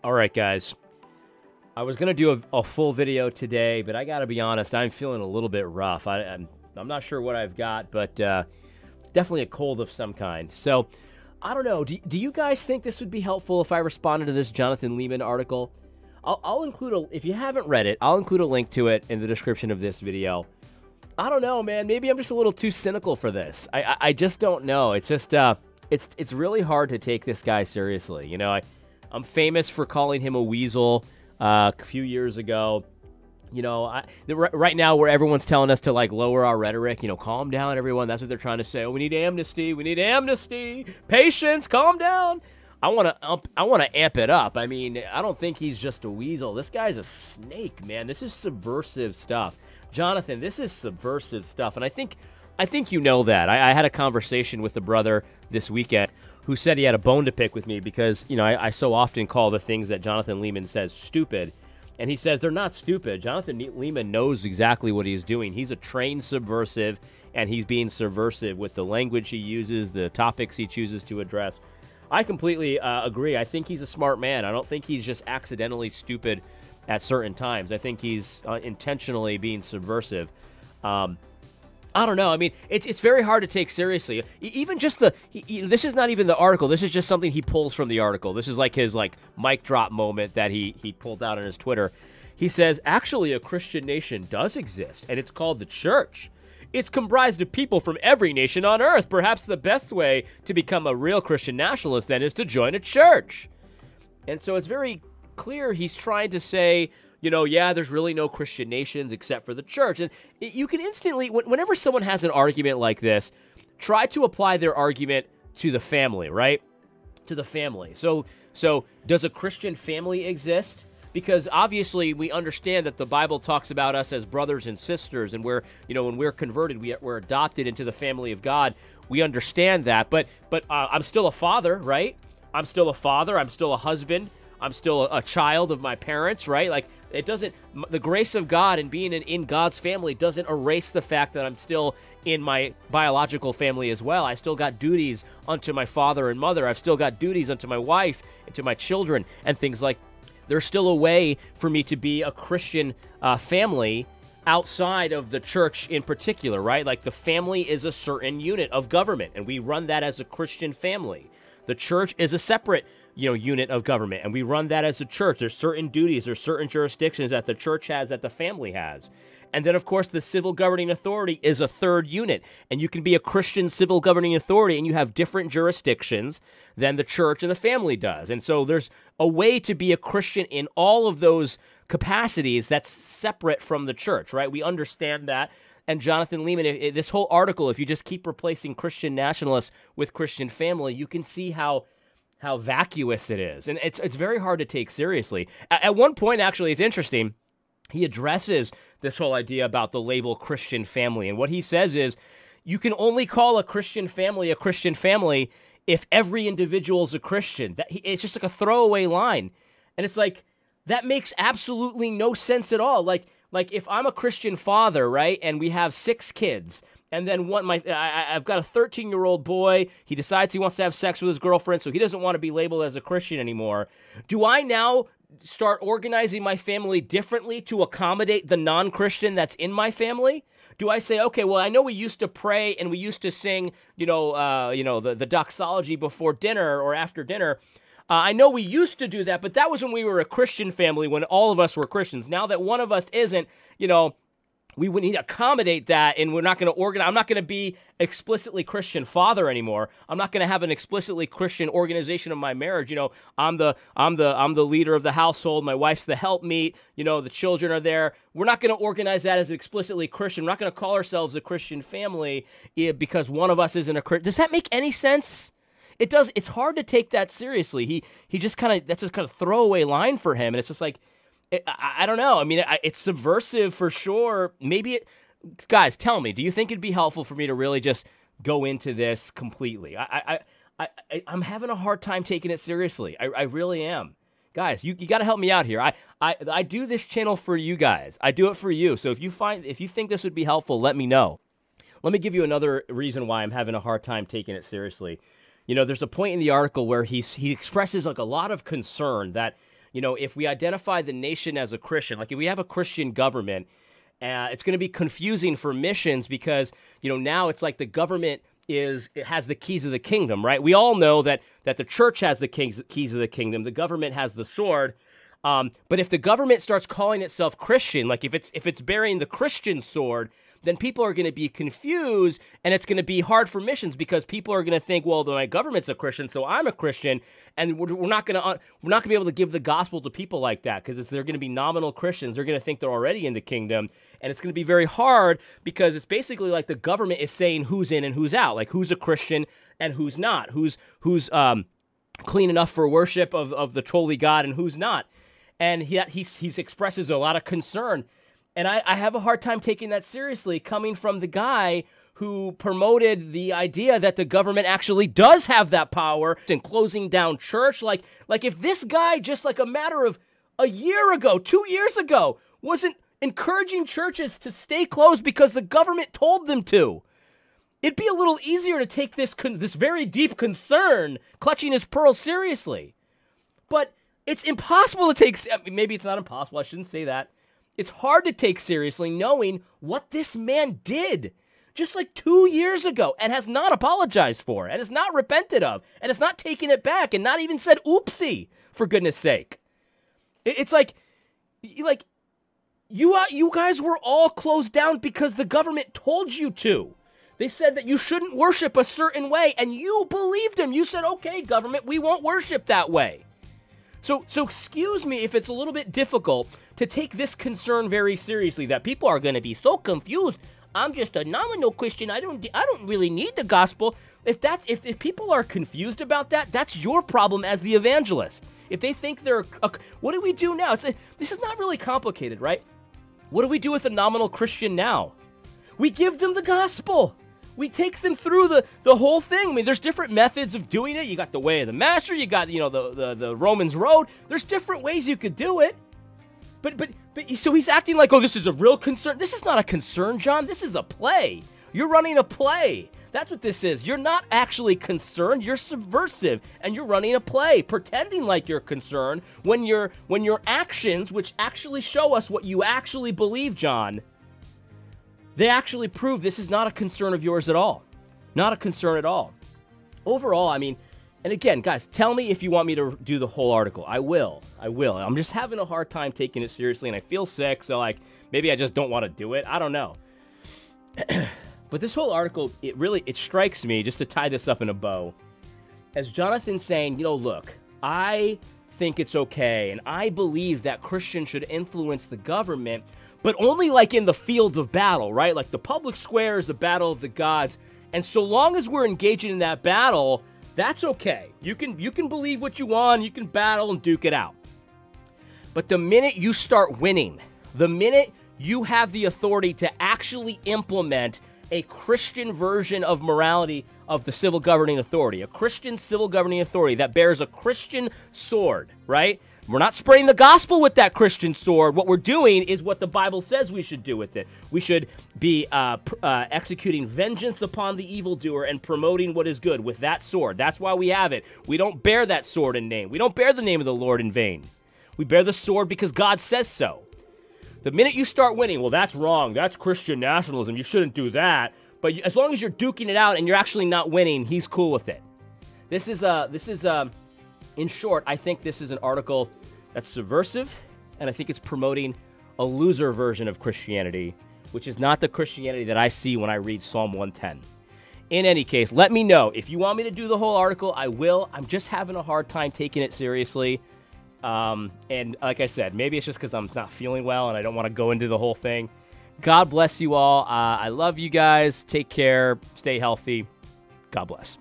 All right, guys. I was going to do a full video today, but I got to be honest, I'm feeling a little bit rough. I'm not sure what I've got, but definitely a cold of some kind. So, I don't know. Do you guys think this would be helpful if I responded to this Jonathan Leeman article? I'll include if you haven't read it, I'll include a link to it in the description of this video. I don't know, man. Maybe I'm just a little too cynical for this. I just don't know. It's just, it's really hard to take this guy seriously. You know, I'm famous for calling him a weasel a few years ago. You know, right now where everyone's telling us to, like, lower our rhetoric, you know, calm down, everyone. That's what they're trying to say. Oh, we need amnesty. We need amnesty. Patience. Calm down. I want to amp it up. I mean, I don't think he's just a weasel. This guy's a snake, man. This is subversive stuff. Jonathan, this is subversive stuff. And I think you know that. I had a conversation with a brother this weekend who said he had a bone to pick with me because, you know, I so often call the things that Jonathan Leeman says stupid. And he says they're not stupid. Jonathan Leeman knows exactly what he's doing. He's a trained subversive, and he's being subversive with the language he uses, the topics he chooses to address. I completely agree. I think he's a smart man. I don't think he's just accidentally stupid at certain times. I think he's intentionally being subversive. I don't know. I mean, it's very hard to take seriously. Even just this is not even the article. This is just something he pulls from the article. This is like his mic drop moment that he pulled out on his Twitter. He says, actually, a Christian nation does exist, and it's called the church. It's comprised of people from every nation on earth. Perhaps the best way to become a real Christian nationalist then is to join a church. And so it's very clear he's trying to say, you know, yeah, there's really no Christian nations except for the church. And you can instantly, whenever someone has an argument like this, try to apply their argument to the family, right? To the family. So does a Christian family exist? Because obviously we understand that the Bible talks about us as brothers and sisters, and we're, you know, when we're converted, we're adopted into the family of God. We understand that, but I'm still a father, right? I'm still a father. I'm still a husband. I'm still a child of my parents, right? Like, it doesn't, the grace of God and being in God's family doesn't erase the fact that I'm still in my biological family as well. I still got duties unto my father and mother. I've still got duties unto my wife and to my children and things like that. There's still a way for me to be a Christian family outside of the church in particular, right? Like, the family is a certain unit of government, and we run that as a Christian family. The church is a separate, you know, unit of government, and we run that as a church. There's certain duties, there's certain jurisdictions that the church has, that the family has. And then, of course, the civil governing authority is a third unit. And you can be a Christian civil governing authority, and you have different jurisdictions than the church and the family does. And so there's a way to be a Christian in all of those capacities that's separate from the church, right? We understand that. And Jonathan Leeman, this whole article, if you just keep replacing Christian nationalists with Christian family, you can see how vacuous it is. And it's very hard to take seriously. At one point, actually, it's interesting. He addresses this whole idea about the label Christian family. And what he says is, you can only call a Christian family if every individual is a Christian. It's just like a throwaway line. And it's like, that makes absolutely no sense at all. Like if I'm a Christian father, right, and we have 6 kids, and then I've got a 13-year-old boy. He decides he wants to have sex with his girlfriend, so he doesn't want to be labeled as a Christian anymore. Do I now start organizing my family differently to accommodate the non-Christian that's in my family? Do I say, okay, well, I know we used to pray and we used to sing, the doxology before dinner or after dinner. I know we used to do that, but that was when we were a Christian family, when all of us were Christians. Now that one of us isn't, we would need to accommodate that, and we're not going to organize. I'm not going to be explicitly Christian father anymore. I'm not going to have an explicitly Christian organization of my marriage. I'm the leader of the household. My wife's the helpmeet. The children are there. We're not going to organize that as explicitly Christian. We're not going to call ourselves a Christian family because one of us isn't a Christian. Does that make any sense? It does. It's hard to take that seriously. He just that's just kind of throwaway line for him, and it's just like, I don't know. I mean, it's subversive for sure. Maybe guys, tell me, do you think it'd be helpful for me to really just go into this completely? I'm having a hard time taking it seriously. I really am. Guys, you got to help me out here. I do this channel for you guys. I do it for you. So if you think this would be helpful, let me know. Let me give you another reason why I'm having a hard time taking it seriously. There's a point in the article where he expresses like a lot of concern that if we identify the nation as a Christian, like if we have a Christian government, it's going to be confusing for missions because, now it's like the government it has the keys of the kingdom, right? We all know that the church has the keys of the kingdom. The government has the sword. But if the government starts calling itself Christian, like if it's bearing the Christian sword, then people are going to be confused, and it's going to be hard for missions because people are going to think, well, my government's a Christian, so I'm a Christian, and we're not going to be able to give the gospel to people like that because they're going to be nominal Christians. They're going to think they're already in the kingdom, and it's going to be very hard because it's basically like the government is saying who's in and who's out, like who's a Christian and who's not, who's clean enough for worship of the holy God and who's not. And he expresses a lot of concern. And I have a hard time taking that seriously coming from the guy who promoted the idea that the government actually does have that power in closing down church. Like if this guy just like a matter of a year ago, 2 years ago, wasn't encouraging churches to stay closed because the government told them to, it'd be a little easier to take this very deep concern, clutching his pearls, seriously. But it's impossible to take, maybe it's not impossible, I shouldn't say that. It's hard to take seriously knowing what this man did just like 2 years ago and has not apologized for and has not repented of and has not taken it back and not even said oopsie, for goodness sake. It's like you guys were all closed down because the government told you to. They said that you shouldn't worship a certain way and you believed them. You said, okay, government, we won't worship that way. So excuse me if it's a little bit difficult to take this concern very seriously, that people are going to be so confused. I'm just a nominal Christian. I don't really need the gospel. If people are confused about that, that's your problem as the evangelist. If they think what do we do now? This is not really complicated, right? What do we do with a nominal Christian now? We give them the gospel. We take them through the whole thing. I mean, there's different methods of doing it. You got the way of the master. You got, the Romans road. There's different ways you could do it. But so he's acting like, oh, this is a real concern. This is not a concern, John. This is a play. You're running a play. That's what this is. You're not actually concerned. You're subversive, and you're running a play, pretending like you're concerned when your actions, which actually show us what you actually believe, John, they actually prove this is not a concern of yours at all. Not a concern at all. Overall, I mean, and again, guys, tell me if you want me to do the whole article. I will. I'm just having a hard time taking it seriously, and I feel sick, so like maybe I just don't want to do it. I don't know. But this whole article, it strikes me, just to tie this up in a bow, as Jonathan saying, look, I think it's okay, and I believe that Christians should influence the government, but only like in the field of battle, right? Like the public square is the battle of the gods, and so long as we're engaging in that battle, that's okay. You can believe what you want, you can battle and duke it out. But the minute you start winning, the minute you have the authority to actually implement a Christian version of morality of the civil governing authority, a Christian civil governing authority that bears a Christian sword, right? We're not spreading the gospel with that Christian sword. What we're doing is what the Bible says we should do with it. We should be executing vengeance upon the evildoer and promoting what is good with that sword. That's why we have it. We don't bear that sword in name. We don't bear the name of the Lord in vain. We bear the sword because God says so. The minute you start winning, well, that's wrong. That's Christian nationalism. You shouldn't do that. But as long as you're duking it out and you're actually not winning, he's cool with it. This is in short, I think this is an article that's subversive, and I think it's promoting a loser version of Christianity, which is not the Christianity that I see when I read Psalm 110. In any case, let me know. If you want me to do the whole article, I will. I'm just having a hard time taking it seriously. And like I said, maybe it's just because I'm not feeling well and I don't want to go into the whole thing. God bless you all. I love you guys. Take care. Stay healthy. God bless.